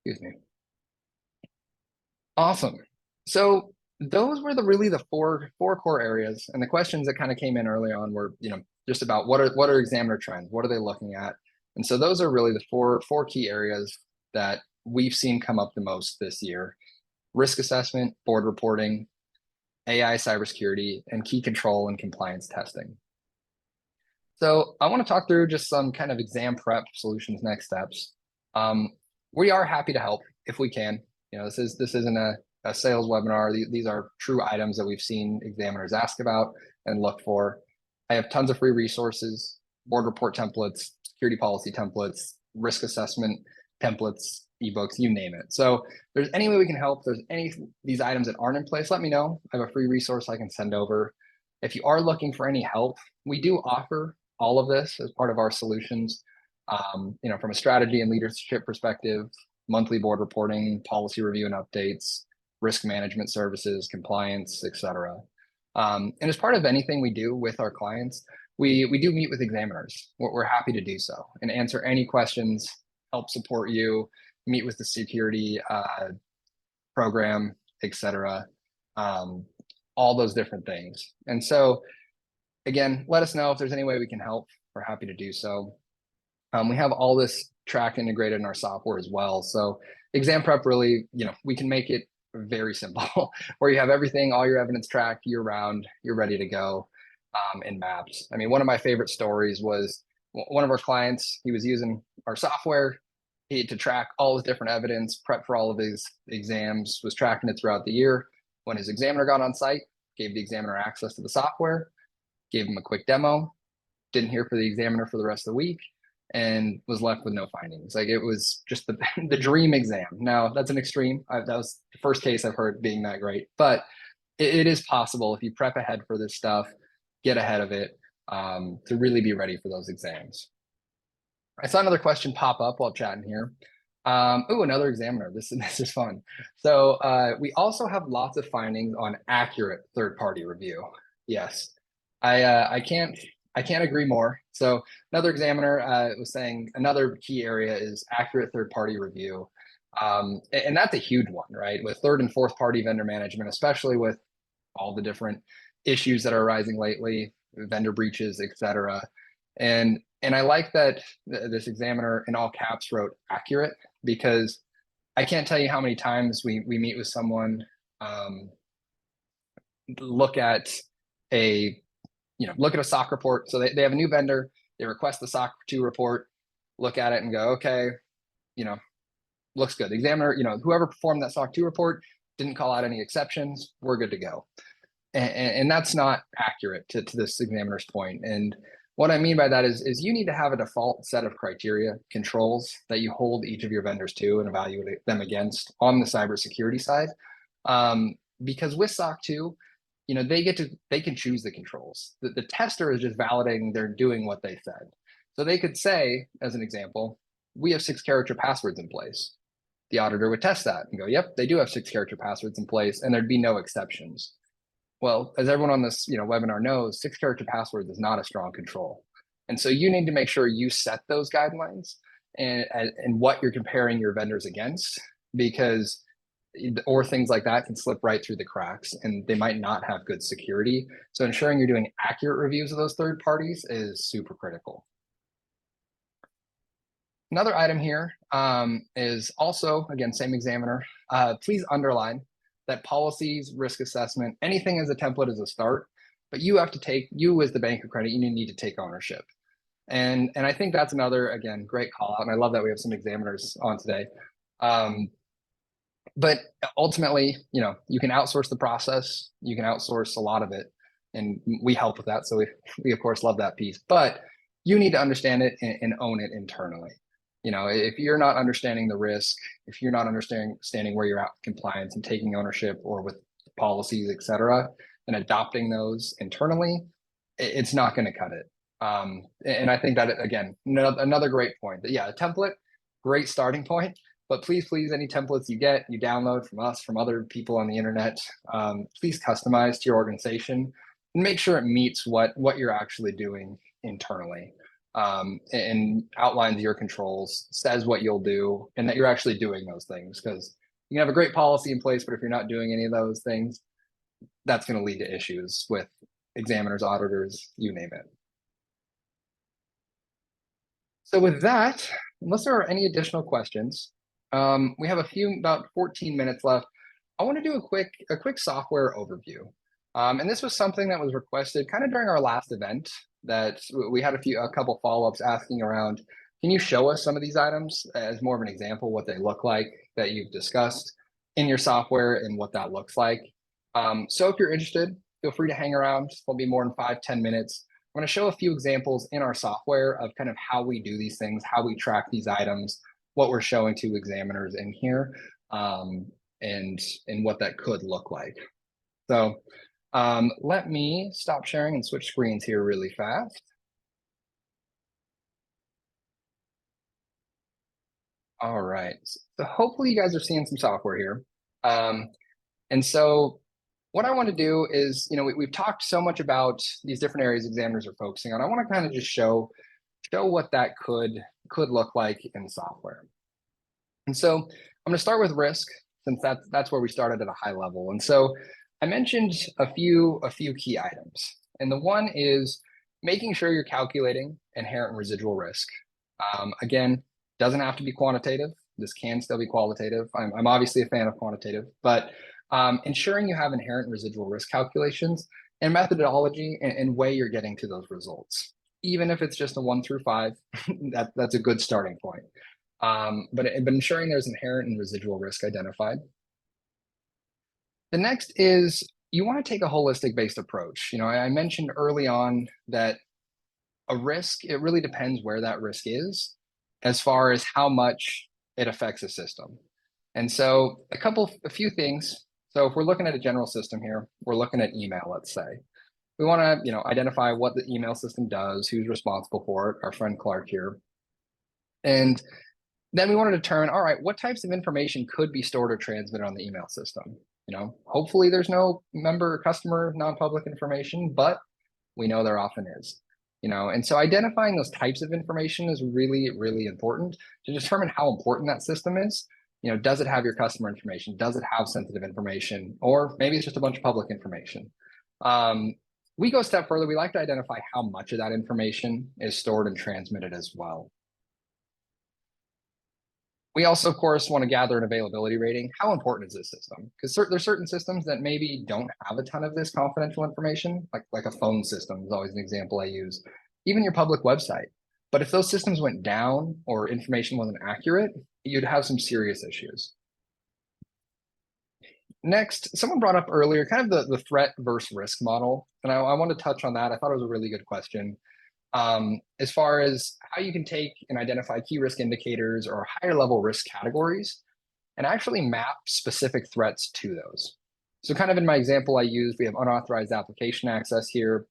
Excuse me. Awesome. So those were really the four core areas, and the questions that kind of came in early on were, just about what are examiner trends, what are they looking at, and so those are really the four key areas that we've seen come up the most this year: risk assessment, board reporting, AI cybersecurity, and key control and compliance testing. So I want to talk through just some kind of exam prep solutions, next steps. We are happy to help if we can. This isn't a sales webinar. These are true items that we've seen examiners ask about and look for. I have tons of free resources, board report templates, security policy templates, risk assessment templates, ebooks, you name it. So if there's any way we can help, if there's any these items that aren't in place, let me know. I have a free resource I can send over. If you are looking for any help, we do offer all of this as part of our solutions. From a strategy and leadership perspective, monthly board reporting, policy review and updates, risk management services, compliance, etc. And as part of anything we do with our clients, we do meet with examiners. We're happy to do so and answer any questions, help support you, meet with the security program, etc. All those different things. And so, again, let us know if there's any way we can help. We're happy to do so. We have all this tracked integrated in our software as well. So exam prep really, we can make it very simple where you have everything, all your evidence tracked year round, you're ready to go in maps. I mean, one of my favorite stories was one of our clients, he was using our software to track all his different evidence, prep for all of his exams, was tracking it throughout the year. When his examiner got on site, gave the examiner access to the software, gave him a quick demo, didn't hear from the examiner for the rest of the week, and was left with no findings. Like, it was just the dream exam. Now, that's an extreme. That was the first case I've heard being that great, but it is possible if you prep ahead for this stuff, get ahead of it, to really be ready for those exams. I saw another question pop up while chatting here. Another examiner. This is fun. So we also have lots of findings on accurate third-party review. Yes, I can't agree more. So another examiner was saying another key area is accurate third-party review. And that's a huge one, right? With third and fourth party vendor management, especially with all the different issues that are arising lately, vendor breaches, etc. And I like that this examiner in all caps wrote accurate, because I can't tell you how many times we meet with someone, look at a SOC report. So they have a new vendor, they request the SOC 2 report, look at it and go, okay, looks good. The examiner, whoever performed that SOC 2 report didn't call out any exceptions, we're good to go. And that's not accurate to this examiner's point. And what I mean by that is you need to have a default set of criteria, controls that you hold each of your vendors to and evaluate them against on the cybersecurity side. Because with SOC 2, they can choose the controls. The tester is just validating they're doing what they said. So they could say, as an example, we have 6-character passwords in place. The auditor would test that and go, yep, they do have 6-character passwords in place, and there'd be no exceptions. Well, as everyone on this webinar knows, 6-character passwords is not a strong control. And so you need to make sure you set those guidelines and what you're comparing your vendors against, because or things like that can slip right through the cracks and they might not have good security. So ensuring you're doing accurate reviews of those third parties is super critical. Another item here is also, again, same examiner, please underline that policies, risk assessment, anything as a template is a start, but you have to you as the bank of credit, you need to take ownership. And I think that's another, again, great call out. And I love that we have some examiners on today. But ultimately, you can outsource the process, you can outsource a lot of it, and we help with that. So we of course love that piece, but you need to understand it and own it internally. If you're not understanding the risk, if you're not understanding where you're at with compliance and taking ownership or with policies, et cetera, and adopting those internally, it's not going to cut it. And I think that, again, another great point that, yeah, a template, great starting point, But please, any templates you get, you download from us, from other people on the internet, please customize to your organization and make sure it meets what you're actually doing internally, and outlines your controls, says what you'll do, and that you're actually doing those things. Because you can have a great policy in place, but if you're not doing any of those things, that's going to lead to issues with examiners, auditors, you name it. So with that, unless there are any additional questions, we have about 14 minutes left. I want to do a quick software overview. And this was something that was requested kind of during our last event, that we had a couple follow-ups asking around, can you show us some of these items as more of an example, what they look like that you've discussed in your software and what that looks like. So if you're interested, feel free to hang around. It'll be more than 5-10 minutes. I'm going to show a few examples in our software of kind of how we do these things, how we track these items, what we're showing to examiners in here, and what that could look like. So let me stop sharing and switch screens here really fast. All right, so hopefully you guys are seeing some software here. And so what I want to do is, we've talked so much about these different areas examiners are focusing on. I want to kind of just show what that could look like in software. And so I'm going to start with risk, since that's where we started at a high level. And so I mentioned a few key items. And the one is making sure you're calculating inherent and residual risk. Again, doesn't have to be quantitative. This can still be qualitative. I'm obviously a fan of quantitative, but ensuring you have inherent and residual risk calculations and methodology and way you're getting to those results. Even if it's just a 1 through 5, that's a good starting point. But ensuring there's inherent and residual risk identified. The next is you want to take a holistic based approach. I mentioned early on that a risk, it really depends where that risk is as far as how much it affects a system. And so a few things. So if we're looking at a general system here, we're looking at email, let's say. We want to, identify what the email system does, who's responsible for it, our friend Clark here. And then we want to determine, all right, what types of information could be stored or transmitted on the email system? Hopefully there's no member or customer non-public information, but we know there often is. And so identifying those types of information is really, really important to determine how important that system is. Does it have your customer information? Does it have sensitive information? Or maybe it's just a bunch of public information. We go a step further. We like to identify how much of that information is stored and transmitted as well. We also, of course, want to gather an availability rating. How important is this system? Because there's certain systems that maybe don't have a ton of this confidential information, like a phone system is always an example I use, even your public website. But if those systems went down or information wasn't accurate, you'd have some serious issues. Next, someone brought up earlier kind of the threat versus risk model. And I want to touch on that. I thought it was a really good question. As far as how you can take and identify key risk indicators or higher level risk categories and actually map specific threats to those. So kind of in my example I used, we have unauthorized application access here,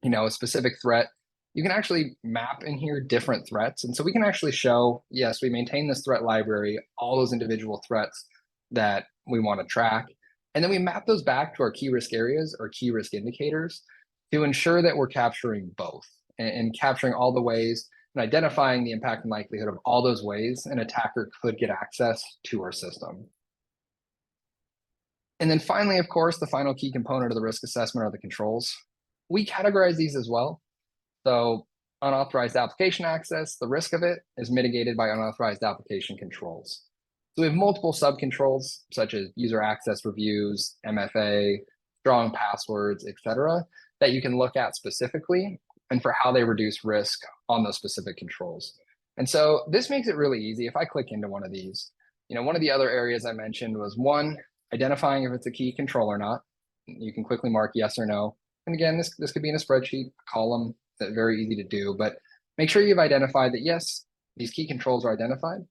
a specific threat. You can actually map in here different threats. And so we can actually show, yes, we maintain this threat library, all those individual threats that we want to track. And then we map those back to our key risk areas or key risk indicators to ensure that we're capturing both and capturing all the ways and identifying the impact and likelihood of all those ways an attacker could get access to our system. And then finally, of course, the final key component of the risk assessment are the controls. We categorize these as well. So unauthorized application access, the risk of it is mitigated by unauthorized application controls. So we have multiple sub-controls such as user access reviews, MFA, strong passwords, etc., that you can look at specifically and for how they reduce risk on those specific controls. And so this makes it really easy. If I click into one of these, one of the other areas I mentioned was one, identifying if it's a key control or not. You can quickly mark yes or no. And again, this could be in a spreadsheet, a column, that's very easy to do, but make sure you've identified that, yes, these key controls are identified,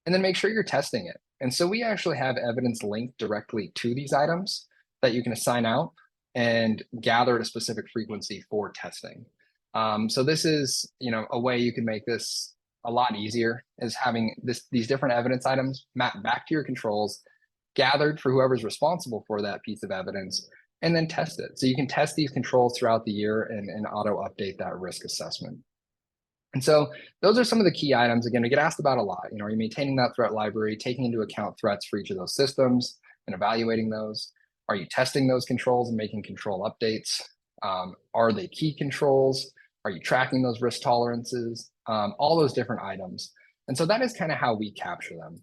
and then make sure you're testing it. And so we actually have evidence linked directly to these items that you can assign out and gather at a specific frequency for testing. So this is, a way you can make this a lot easier is having these different evidence items mapped back to your controls, gathered for whoever's responsible for that piece of evidence, and then test it. So you can test these controls throughout the year and auto update that risk assessment. And so those are some of the key items. Again, we get asked about a lot. Are you maintaining that threat library, taking into account threats for each of those systems and evaluating those? Are you testing those controls and making control updates? Are they key controls? Are you tracking those risk tolerances? All those different items. And so that is kind of how we capture them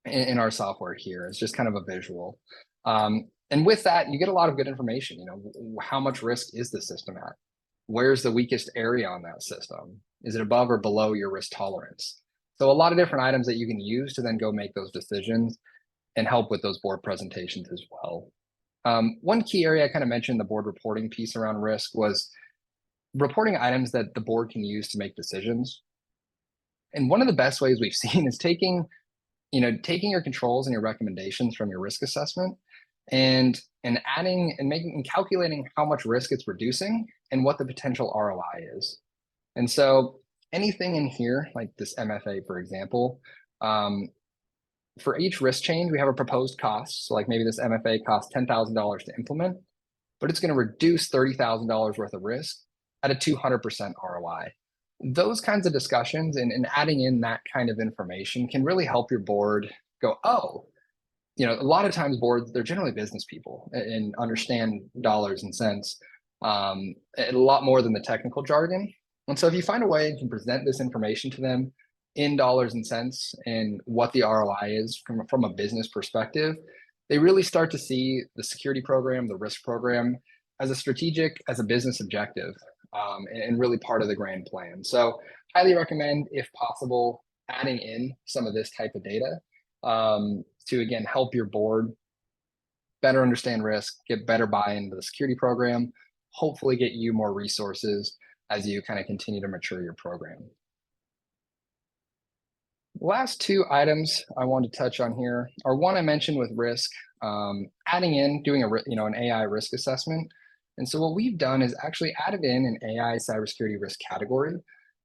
in our software here. It's just kind of a visual. And with that, you get a lot of good information. How much risk is the system at? Where's the weakest area on that system? Is it above or below your risk tolerance? So a lot of different items that you can use to then go make those decisions and help with those board presentations as well. One key area I kind of mentioned, the board reporting piece around risk, was reporting items that the board can use to make decisions. And one of the best ways we've seen is taking your controls and your recommendations from your risk assessment and adding and making and calculating how much risk it's reducing and what the potential ROI is. And so anything in here, like this MFA, for example, for each risk change, we have a proposed cost. So like maybe this MFA costs $10,000 to implement, but it's going to reduce $30,000 worth of risk at a 200% ROI. Those kinds of discussions and adding in that kind of information can really help your board go, oh, a lot of times boards, they're generally business people and understand dollars and cents a lot more than the technical jargon. And so if you find a way you can present this information to them in dollars and cents and what the ROI is from a business perspective, they really start to see the security program, the risk program as a business objective and really part of the grand plan. So highly recommend, if possible, adding in some of this type of data to, again, help your board better understand risk, get better buy-in into the security program, hopefully get you more resources as you kind of continue to mature your program. Last two items I want to touch on here are one I mentioned with risk, adding in, doing an AI risk assessment. And so what we've done is actually added in an AI cybersecurity risk category,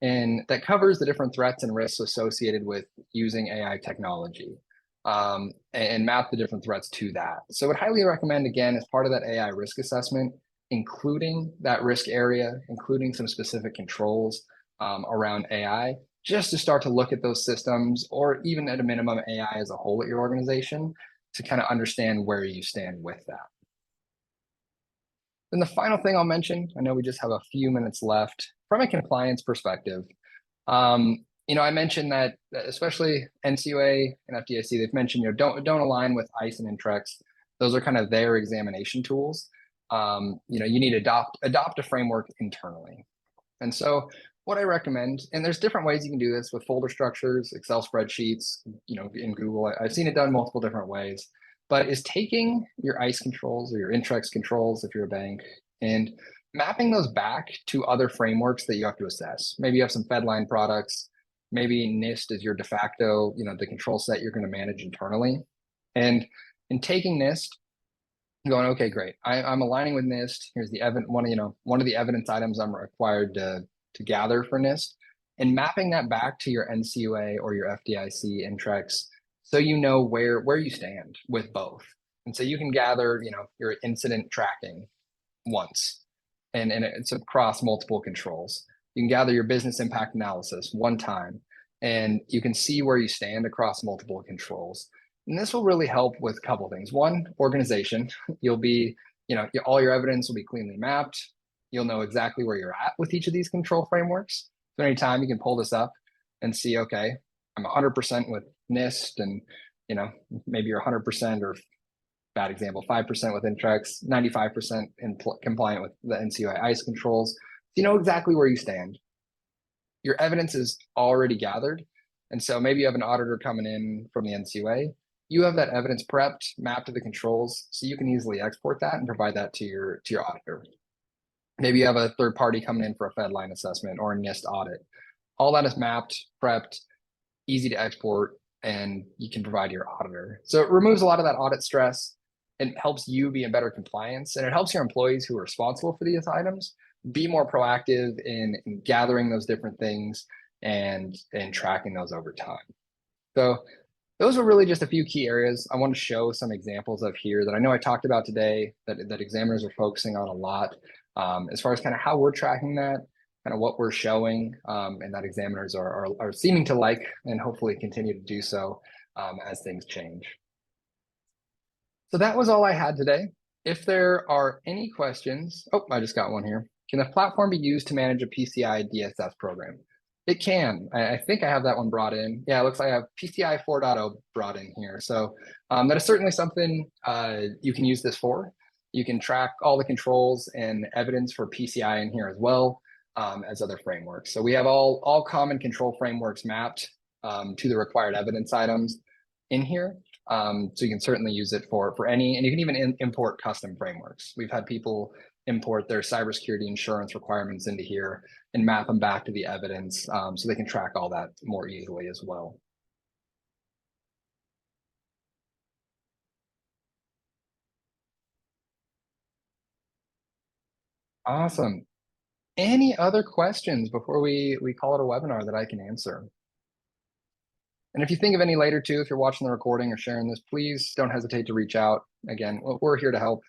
and that covers the different threats and risks associated with using AI technology and map the different threats to that. So I would highly recommend, again, as part of that AI risk assessment, including that risk area, including some specific controls around AI, just to start to look at those systems, or even at a minimum AI as a whole at your organization, to kind of understand where you stand with that. Then the final thing I'll mention, I know we just have a few minutes left, from a compliance perspective. I mentioned that especially NCUA and FDIC, they've mentioned don't align with ICE and Intrex. Those are kind of their examination tools. You need to adopt a framework internally. And so what I recommend, and there's different ways you can do this with folder structures, Excel spreadsheets, in Google. I've seen it done multiple different ways, but is taking your ICE controls or your Intrex controls if you're a bank and mapping those back to other frameworks that you have to assess. Maybe you have some Fedline products, maybe NIST is your de facto, the control set you're going to manage internally. And in taking NIST, going, okay, great, I'm aligning with NIST. Here's the one of the evidence items I'm required to gather for NIST, and mapping that back to your NCUA or your FDIC Intrex, so you know where you stand with both. And so you can gather, your incident tracking once, and it's across multiple controls. You can gather your business impact analysis one time, and you can see where you stand across multiple controls. And this will really help with a couple of things. One, organization. You'll be, all your evidence will be cleanly mapped. You'll know exactly where you're at with each of these control frameworks. So anytime you can pull this up and see, okay, I'm 100% with NIST, and maybe you're 100%, or bad example, 5% with Intrex, 95% compliant with the NCUA ICE controls. You know exactly where you stand. Your evidence is already gathered. And so maybe you have an auditor coming in from the NCUA. You have that evidence prepped, mapped to the controls, so you can easily export that and provide that to your auditor. Maybe you have a third party coming in for a Fedline assessment or a NIST audit. All that is mapped, prepped, easy to export, and you can provide your auditor. So it removes a lot of that audit stress. It helps you be in better compliance, and it helps your employees who are responsible for these items be more proactive in gathering those different things and tracking those over time. So those are really just a few key areas I want to show some examples of here that I know I talked about today that examiners are focusing on a lot, as far as kind of how we're tracking that, kind of what we're showing, and that examiners are seeming to like and hopefully continue to do so as things change. So that was all I had today. If there are any questions, oh, I just got one here. Can the platform be used to manage a PCI DSS program? It can. I think I have that one brought in. Yeah, it looks like I have PCI 4.0 brought in here. So that is certainly something you can use this for. You can track all the controls and evidence for PCI in here as well as other frameworks. So we have all common control frameworks mapped to the required evidence items in here. So you can certainly use it for any, and you can even import custom frameworks. We've had people import their cybersecurity insurance requirements into here and map them back to the evidence so they can track all that more easily as well. Awesome. Any other questions before we call it a webinar that I can answer? And if you think of any later too, if you're watching the recording or sharing this, please don't hesitate to reach out. Again, we're here to help.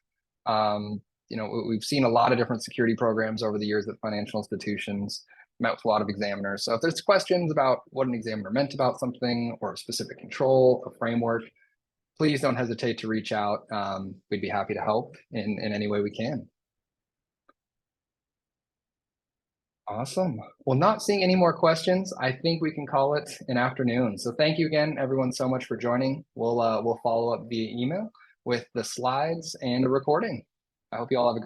You know, we've seen a lot of different security programs over the years at financial institutions, met with a lot of examiners. So if there's questions about what an examiner meant about something or a specific control, a framework, please don't hesitate to reach out. We'd be happy to help in any way we can. Awesome. Well, not seeing any more questions, I think we can call it an afternoon. So thank you again, everyone, so much for joining. We'll follow up via email with the slides and a recording. I hope you all have a great